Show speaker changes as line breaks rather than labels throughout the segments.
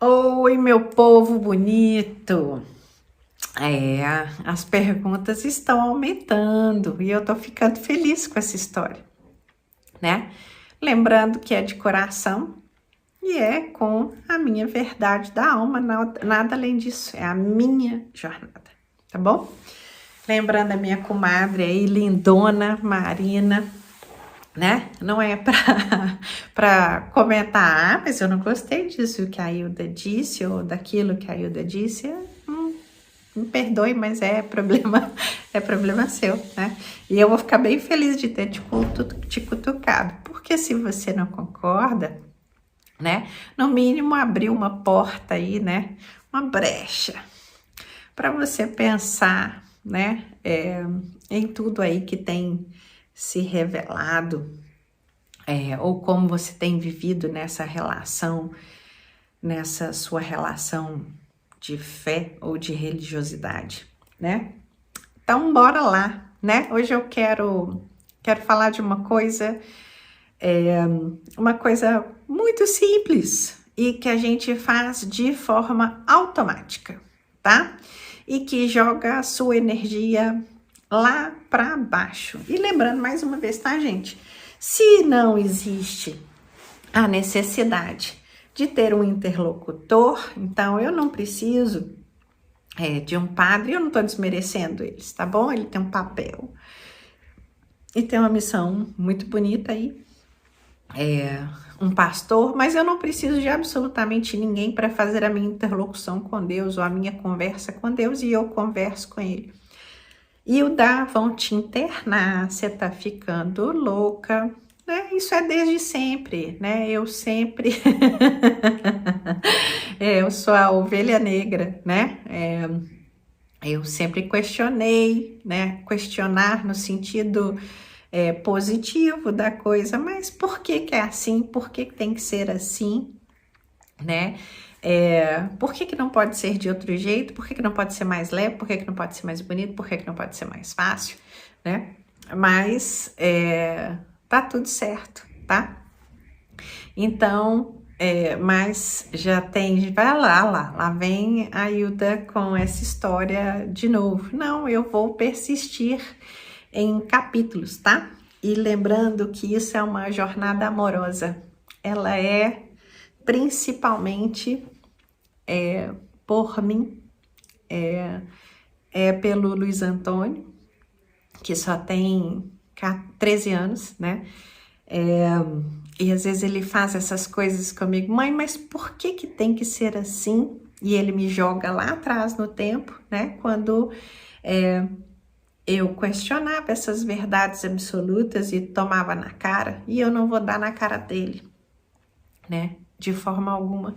Oi, meu povo bonito! As perguntas estão aumentando e eu tô ficando feliz com essa história, né? Lembrando que é de coração e é com a minha verdade da alma, nada além disso, é a minha jornada, tá bom? Lembrando a minha comadre aí, lindona Marina, né? Não é para comentar, mas eu não gostei disso que a Hilda disse ou daquilo que a Hilda disse. Me perdoe, mas é problema seu, né? E eu vou ficar bem feliz de ter te cutucado, porque se você não concorda, né? No mínimo abriu uma porta aí, né? Uma brecha para você pensar, né? Em tudo aí que tem se revelado, ou como você tem vivido nessa sua relação de fé ou de religiosidade, né? Então, bora lá, né? Hoje eu quero falar de uma coisa muito simples e que a gente faz de forma automática, tá? E que joga a sua energia lá para baixo. E lembrando mais uma vez, tá, gente? Se não existe a necessidade de ter um interlocutor, então eu não preciso de um padre, eu não tô desmerecendo eles, tá bom? Ele tem um papel e tem uma missão muito bonita aí, um pastor, mas eu não preciso de absolutamente ninguém para fazer a minha interlocução com Deus ou a minha conversa com Deus, e eu converso com ele. Hilda, vão te internar, você tá ficando louca, né? Isso é desde sempre, né? Eu sempre eu sou a ovelha negra, né? Eu sempre questionei, né? Questionar no sentido positivo da coisa, mas por que que é assim? Por que que tem que ser assim, né? Por que que não pode ser de outro jeito? Por que que não pode ser mais leve? Por que que não pode ser mais bonito? Por que que não pode ser mais fácil, né? Mas tá tudo certo, tá? Então, mas já tem, vai lá vem a Hilda com essa história de novo. Não, eu vou persistir em capítulos, tá? E lembrando que isso é uma jornada amorosa. Ela é principalmente por mim, pelo Luiz Antônio, que só tem 13 anos, né? E às vezes ele faz essas coisas comigo, mãe, mas por que que tem que ser assim? E ele me joga lá atrás no tempo, né? Quando eu questionava essas verdades absolutas e tomava na cara, e eu não vou dar na cara dele, né? De forma alguma.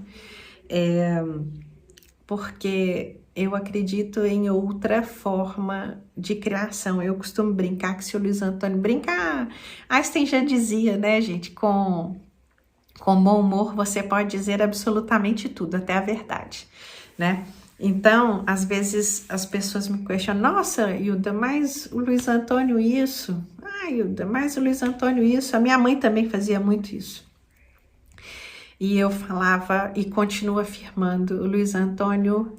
Porque eu acredito em outra forma de criação. Eu costumo brincar que se o Luiz Antônio brincar, Einstein já dizia, né, gente, com bom humor você pode dizer absolutamente tudo, até a verdade, né? Então, às vezes as pessoas me questionam, nossa, Hilda, mas o Luiz Antônio isso? Ah, Hilda, mas o Luiz Antônio isso? A minha mãe também fazia muito isso. E eu falava e continuo afirmando, o Luiz Antônio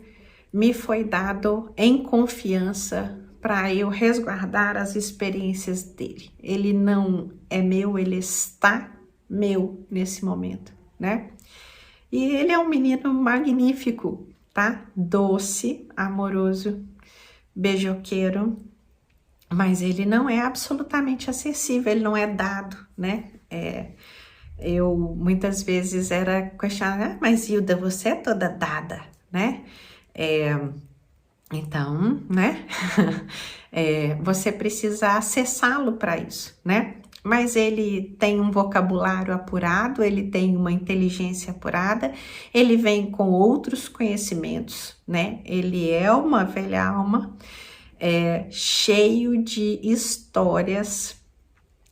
me foi dado em confiança para eu resguardar as experiências dele. Ele não é meu, ele está meu nesse momento, né? E ele é um menino magnífico, tá? Doce, amoroso, beijoqueiro, mas ele não é absolutamente acessível, ele não é dado, né? Eu muitas vezes era questionada, mas Hilda, você é toda dada, né? Então, né? Você precisa acessá-lo para isso, né? Mas ele tem um vocabulário apurado, ele tem uma inteligência apurada, ele vem com outros conhecimentos, né? Ele é uma velha alma, cheio de histórias,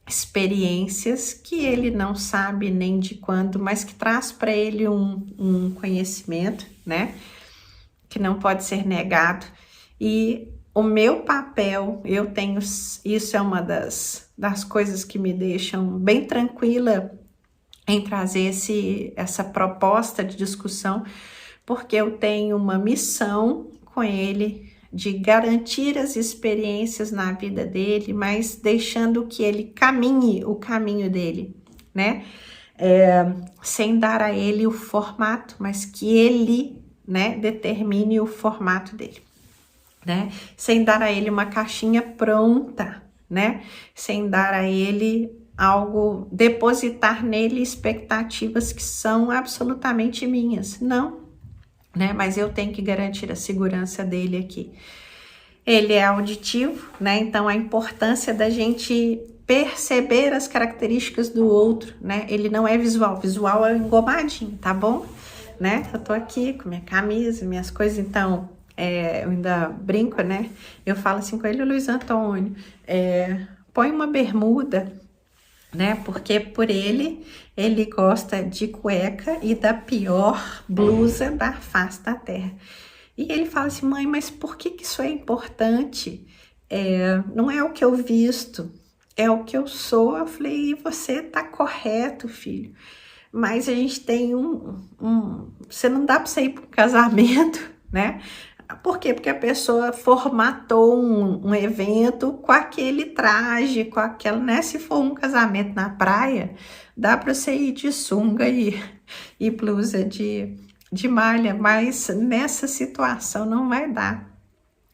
experiências que ele não sabe nem de quando, mas que traz para ele um conhecimento, né? Que não pode ser negado. E o meu papel, eu tenho, isso é uma das coisas que me deixam bem tranquila em trazer essa proposta de discussão, porque eu tenho uma missão com ele de garantir as experiências na vida dele, mas deixando que ele caminhe o caminho dele, né? Sem dar a ele o formato, mas que ele, né, determine o formato dele, né? Sem dar a ele uma caixinha pronta, né? Sem dar a ele algo, depositar nele expectativas que são absolutamente minhas, não, né? Mas eu tenho que garantir a segurança dele aqui. Ele é auditivo, né? Então a importância da gente perceber as características do outro, né? Ele não é visual, visual é engomadinho, tá bom? Né? Eu tô aqui com minha camisa, minhas coisas, então eu ainda brinco, né? Eu falo assim com ele, Luiz Antônio, põe uma bermuda, né? Porque por ele gosta de cueca e da pior blusa da face da terra. E ele fala assim, mãe, mas por que isso é importante? Não é o que eu visto, é o que eu sou. Eu falei, e você tá correto, filho. Mas a gente tem você não dá para você ir para um casamento, né? Por quê? Porque a pessoa formatou um evento com aquele traje, com aquela, né? Se for um casamento na praia, dá para você ir de sunga e blusa de malha, mas nessa situação não vai dar,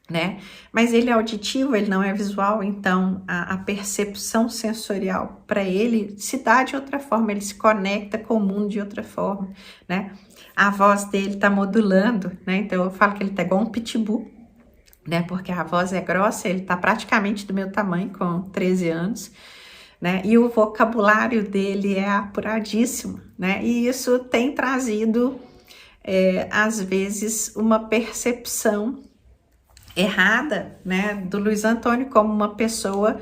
né? Mas ele é auditivo, ele não é visual, então a percepção sensorial para ele se dá de outra forma, ele se conecta com o mundo de outra forma, né? A voz dele tá modulando, né? Então eu falo que ele tá igual um pitbull, né? Porque a voz é grossa, ele tá praticamente do meu tamanho, com 13 anos, né? E o vocabulário dele é apuradíssimo, né? E isso tem trazido, às vezes, uma percepção errada, né, do Luiz Antônio como uma pessoa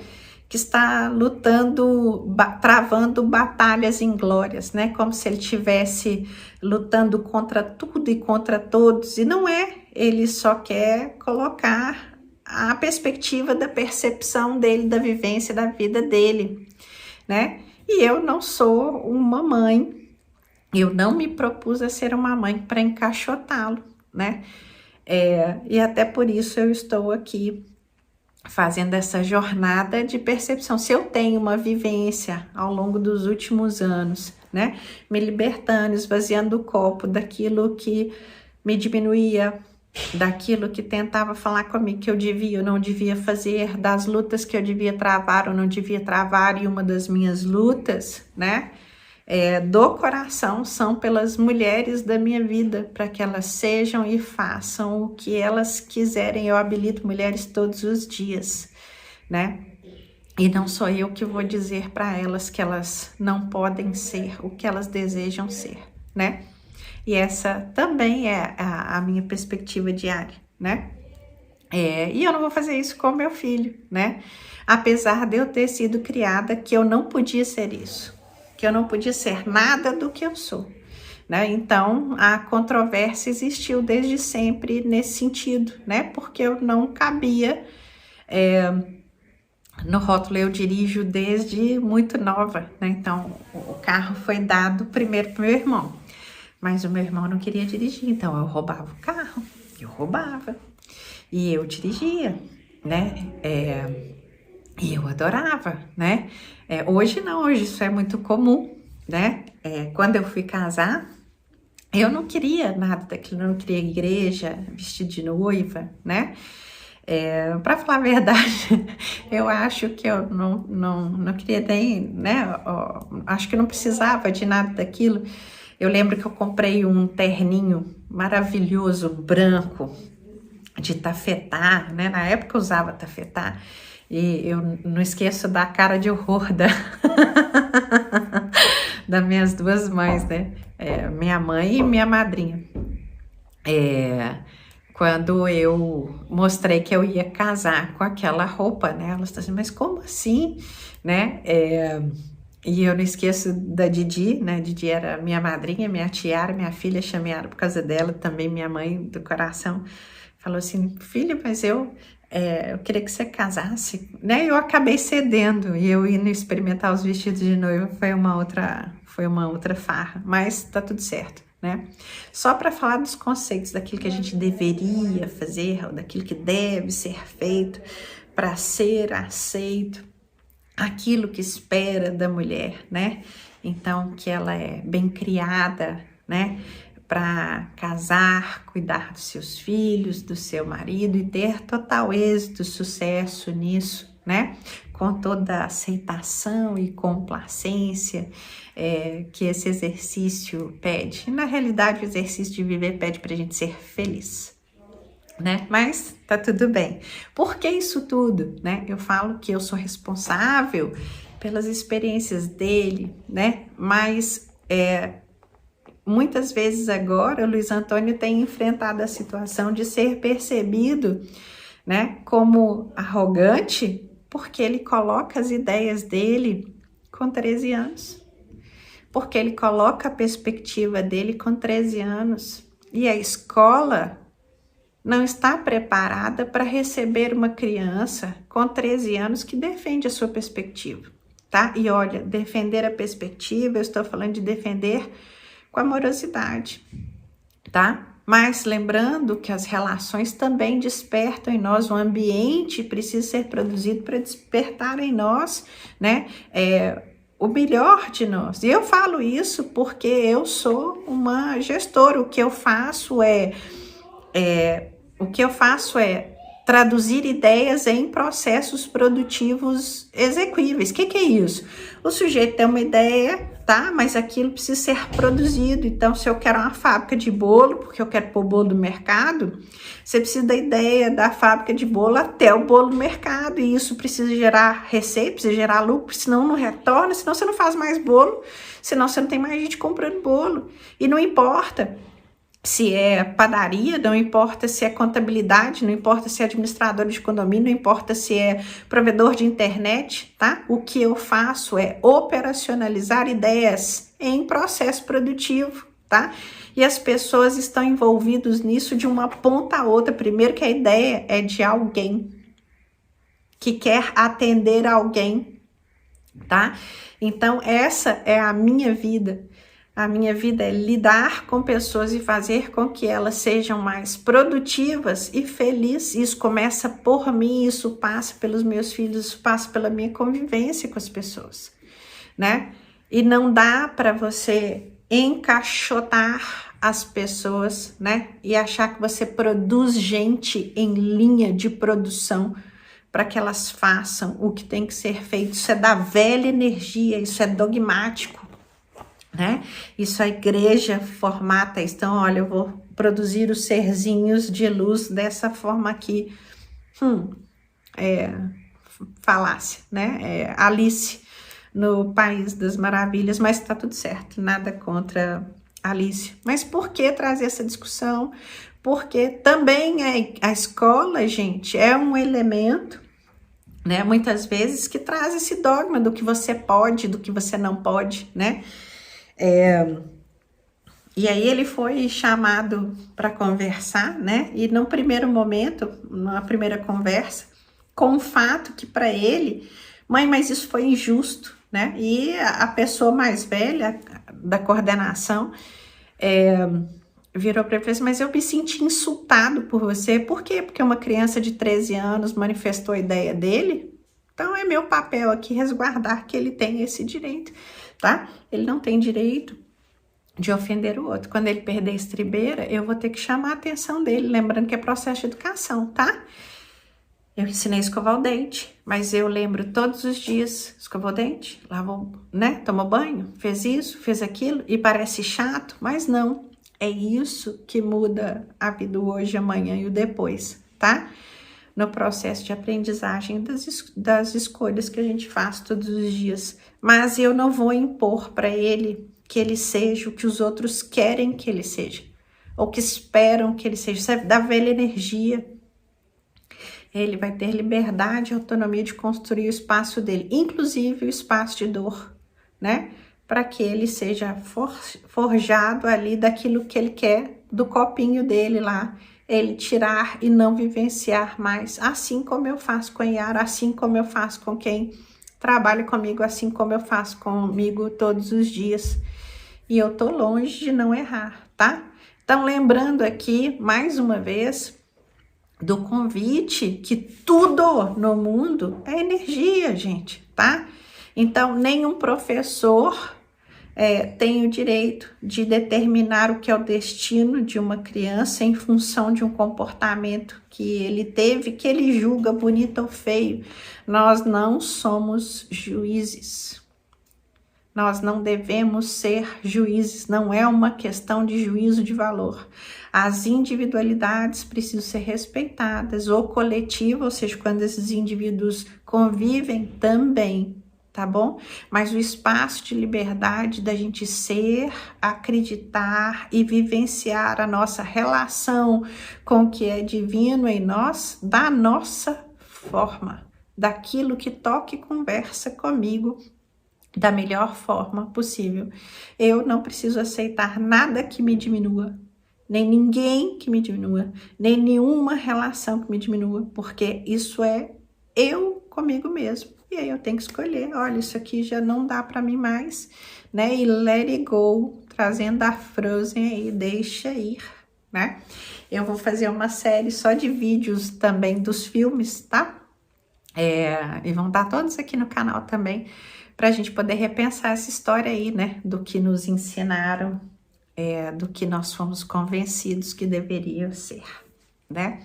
que está lutando, travando batalhas inglórias, né, como se ele estivesse lutando contra tudo e contra todos, e não é, ele só quer colocar a perspectiva da percepção dele, da vivência da vida dele, né, e eu não sou uma mãe, eu não me propus a ser uma mãe para encaixotá-lo, né, e até por isso eu estou aqui fazendo essa jornada de percepção. Se eu tenho uma vivência ao longo dos últimos anos, né, me libertando, esvaziando o copo daquilo que me diminuía, daquilo que tentava falar comigo que eu devia ou não devia fazer, das lutas que eu devia travar ou não devia travar, e uma das minhas lutas, né, do coração são pelas mulheres da minha vida, para que elas sejam e façam o que elas quiserem. Eu habilito mulheres todos os dias, né? E não sou eu que vou dizer para elas que elas não podem ser o que elas desejam ser, né? E essa também é a minha perspectiva diária, né? E eu não vou fazer isso com meu filho, né? Apesar de eu ter sido criada que eu não podia ser isso, que eu não podia ser nada do que eu sou, né? Então, a controvérsia existiu desde sempre nesse sentido, né? Porque eu não cabia no rótulo. Eu dirijo desde muito nova, né? Então, o carro foi dado primeiro para o meu irmão, mas o meu irmão não queria dirigir, então eu roubava o carro, eu roubava, e eu dirigia, né? E eu adorava, né? Hoje não, hoje isso é muito comum, né? Quando eu fui casar, eu não queria nada daquilo, eu não queria igreja, vestido de noiva, né? Para falar a verdade, eu acho que eu não queria nem, né? Acho que eu não precisava de nada daquilo. Eu lembro que eu comprei um terninho maravilhoso, branco, de tafetá, né? Na época eu usava tafetá. E eu não esqueço da cara de horror das minhas duas mães, né? Minha mãe e minha madrinha. Quando eu mostrei que eu ia casar com aquela roupa, né? Elas estão assim, mas como assim? Né? E eu não esqueço da Didi, né? Didi era minha madrinha, minha tiara, minha filha, chamei ela por causa dela, também minha mãe do coração. Falou assim, filha, mas eu queria que você casasse, né? Eu acabei cedendo e eu indo experimentar os vestidos de noiva foi uma outra farra, mas tá tudo certo, né? Só para falar dos conceitos, daquilo que a gente deveria fazer, ou daquilo que deve ser feito para ser aceito, aquilo que espera da mulher, né? Então, que ela é bem criada, né? Para casar, cuidar dos seus filhos, do seu marido e ter total êxito, sucesso nisso, né? Com toda a aceitação e complacência que esse exercício pede. Na realidade, o exercício de viver pede para a gente ser feliz, né? Mas tá tudo bem. Por que isso tudo, né? Eu falo que eu sou responsável pelas experiências dele, né? Mas muitas vezes agora o Luiz Antônio tem enfrentado a situação de ser percebido, né, como arrogante, porque ele coloca as ideias dele com 13 anos. Porque ele coloca a perspectiva dele com 13 anos. E a escola não está preparada para receber uma criança com 13 anos que defende a sua perspectiva, tá? E olha, defender a perspectiva, eu estou falando de defender com amorosidade, tá? Mas lembrando que as relações também despertam em nós, o ambiente precisa ser produzido para despertar em nós, né? O melhor de nós. E eu falo isso porque eu sou uma gestora. O que eu faço é traduzir ideias em processos produtivos execuíveis. O que é isso? O sujeito tem uma ideia, tá? Mas aquilo precisa ser produzido. Então, se eu quero uma fábrica de bolo, porque eu quero pôr bolo no mercado, você precisa da ideia da fábrica de bolo até o bolo no mercado. E isso precisa gerar receita, precisa gerar lucro, senão não retorna, senão você não faz mais bolo, senão você não tem mais gente comprando bolo. E não importa se é padaria, não importa se é contabilidade, não importa se é administrador de condomínio, não importa se é provedor de internet, tá? O que eu faço é operacionalizar ideias em processo produtivo, tá? E as pessoas estão envolvidas nisso de uma ponta a outra. Primeiro que a ideia é de alguém que quer atender alguém, tá? Então, essa é a minha vida. A minha vida é lidar com pessoas e fazer com que elas sejam mais produtivas e felizes. Isso começa por mim, isso passa pelos meus filhos, isso passa pela minha convivência com as pessoas, né? E não dá para você encaixotar as pessoas, né? E achar que você produz gente em linha de produção para que elas façam o que tem que ser feito. Isso é da velha energia, isso é dogmático, né? Isso a igreja formata. Então, olha, eu vou produzir os serzinhos de luz dessa forma aqui. Falácia, né? Alice no País das Maravilhas, mas tá tudo certo, nada contra Alice. Mas por que trazer essa discussão? Porque também a escola, gente, é um elemento, né? Muitas vezes que traz esse dogma do que você pode, do que você não pode, né? E aí ele foi chamado para conversar, né? E no primeiro momento, na primeira conversa, com o fato que para ele, mãe, mas isso foi injusto, né? E a pessoa mais velha da coordenação virou para ele e falou assim, mas eu me senti insultado por você. Por quê? Porque uma criança de 13 anos manifestou a ideia dele. Então é meu papel aqui resguardar que ele tem esse direito, tá? Ele não tem direito de ofender o outro. Quando ele perder a estribeira, eu vou ter que chamar a atenção dele, lembrando que é processo de educação, tá? Eu ensinei a escovar o dente, mas eu lembro todos os dias, escovou o dente, lavou, né? Tomou banho, fez isso, fez aquilo, e parece chato, mas não. É isso que muda a vida hoje, amanhã e o depois, tá? No processo de aprendizagem das escolhas que a gente faz todos os dias. Mas eu não vou impor para ele que ele seja o que os outros querem que ele seja, ou que esperam que ele seja. Isso é da velha energia. Ele vai ter liberdade e autonomia de construir o espaço dele, inclusive o espaço de dor, né? Para que ele seja forjado ali daquilo que ele quer, do copinho dele lá, ele tirar e não vivenciar mais, assim como eu faço com a Yara, assim como eu faço com quem trabalha comigo, assim como eu faço comigo todos os dias. E eu tô longe de não errar, tá? tá? Então, lembrando aqui, mais uma vez, do convite que tudo no mundo é energia, gente, tá? Então, nenhum professor tem o direito de determinar o que é o destino de uma criança em função de um comportamento que ele teve, que ele julga bonito ou feio. Nós não somos juízes. Nós não devemos ser juízes, não é uma questão de juízo de valor. As individualidades precisam ser respeitadas, o coletivo, ou seja, quando esses indivíduos convivem também, tá bom? Mas o espaço de liberdade da gente ser, acreditar e vivenciar a nossa relação com o que é divino em nós, da nossa forma, daquilo que toca e conversa comigo, da melhor forma possível. Eu não preciso aceitar nada que me diminua, nem ninguém que me diminua, nem nenhuma relação que me diminua, porque isso é eu comigo mesmo. E aí eu tenho que escolher, olha, isso aqui já não dá para mim mais, né? E let it go, trazendo a Frozen aí, deixa ir, né? Eu vou fazer uma série só de vídeos também dos filmes, tá? E vão estar todos aqui no canal também, para a gente poder repensar essa história aí, né? Do que nos ensinaram, do que nós fomos convencidos que deveria ser, né?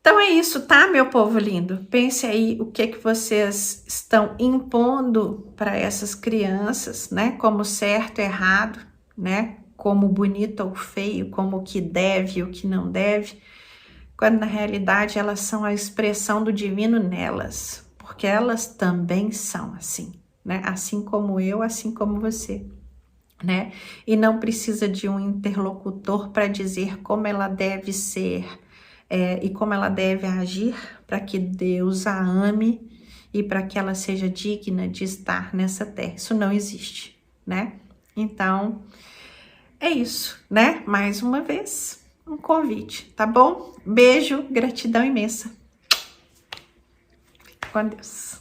Então é isso, tá, meu povo lindo? Pense aí o que vocês estão impondo para essas crianças, né? Como certo, errado, né? Como bonito ou feio, como o que deve e o que não deve, quando na realidade elas são a expressão do divino nelas, porque elas também são assim, né? Assim como eu, assim como você, né? E não precisa de um interlocutor para dizer como ela deve ser e como ela deve agir para que Deus a ame e para que ela seja digna de estar nessa terra. Isso não existe, né? Então, é isso, né? Mais uma vez, um convite, tá bom? Beijo, gratidão imensa. Fique com Deus.